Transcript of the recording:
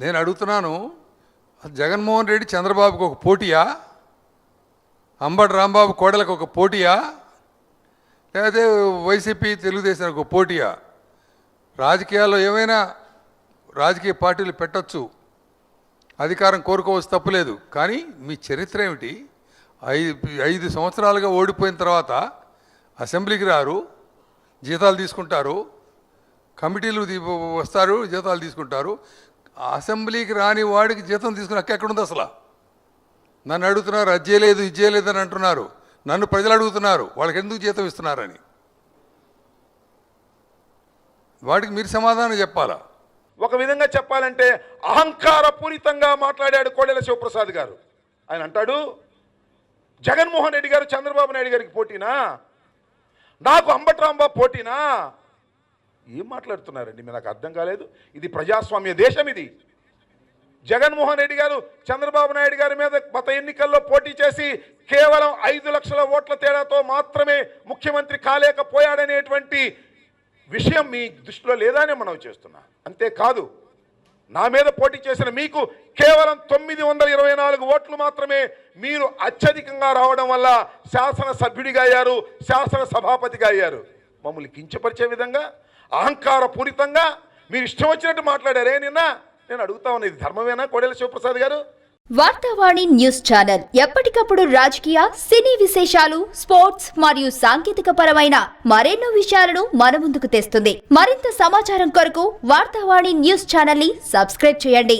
నేను అడుగుతున్నాను, జగన్మోహన్ రెడ్డి చంద్రబాబుకి ఒక పోటీయా? అంబటి రాంబాబు కోడలకు ఒక పోటీయా? లేకపోతే వైసీపీ తెలుగుదేశానికి ఒక పోటీయా? రాజకీయాల్లో ఏమైనా రాజకీయ పార్టీలు పెట్టచ్చు, అధికారం కోరుకోవచ్చు, తప్పులేదు. కానీ మీ చరిత్ర ఏమిటి? 5 సంవత్సరాలుగా ఓడిపోయిన తర్వాత అసెంబ్లీకి రారు, జీతాలు తీసుకుంటారు, కమిటీలు వస్తారు, జీతాలు తీసుకుంటారు. అసెంబ్లీకి రాని వాడికి జీతం తీసుకుని ఎక్కడుంది అసలు? నన్ను అడుగుతున్నారు, అది చేయలేదు ఇది చేయలేదు అని అంటున్నారు. నన్ను ప్రజలు అడుగుతున్నారు, వాళ్ళకి ఎందుకు జీతం ఇస్తున్నారని. వాటికి మీరు సమాధానం చెప్పాలా? ఒక విధంగా చెప్పాలంటే అహంకారపూరితంగా మాట్లాడాడు కోడెల శివప్రసాద్ గారు. ఆయన అంటాడు, జగన్మోహన్ రెడ్డి గారు చంద్రబాబు నాయుడు గారికి పోటీనా, నాకు అంబటి రాంబాబు పోటీనా? ఏం మాట్లాడుతున్నారండి? నాకు అర్థం కాలేదు. ఇది ప్రజాస్వామ్య దేశం. ఇది జగన్మోహన్ రెడ్డి గారు చంద్రబాబు నాయుడు గారి మీద గత ఎన్నికల్లో పోటీ చేసి కేవలం 5 లక్షల ఓట్ల తేడాతో మాత్రమే ముఖ్యమంత్రి కాలేకపోయాడనేటువంటి విషయం మీ దృష్టిలో లేదని మనం చేస్తున్నా. అంతేకాదు, నా మీద పోటీ చేసిన మీకు కేవలం 924 ఓట్లు మాత్రమే మీరు అత్యధికంగా రావడం వల్ల శాసనసభ్యుడిగా అయ్యారు, శాసన సభాపతిగా అయ్యారు. మమ్మల్ని కించపరిచే విధంగా అహంకారపూరితంగా మీరు ఇష్టం వచ్చినట్టు మాట్లాడారే నిన్న. నేను అడుగుతా ఉన్నా, ఇది ధర్మమేనా కోడెల శివప్రసాద్ గారు? వార్తావాణి న్యూస్ ఛానల్ ఎప్పటికప్పుడు రాజకీయ, సినీ విశేషాలు, స్పోర్ట్స్ మరియు సాంకేతిక పరమైన మరెన్నో విషయాలను మన ముందుకు తెస్తుంది. మరింత సమాచారం కొరకు వార్తావాణి న్యూస్ ఛానల్ ని సబ్స్క్రైబ్ చేయండి.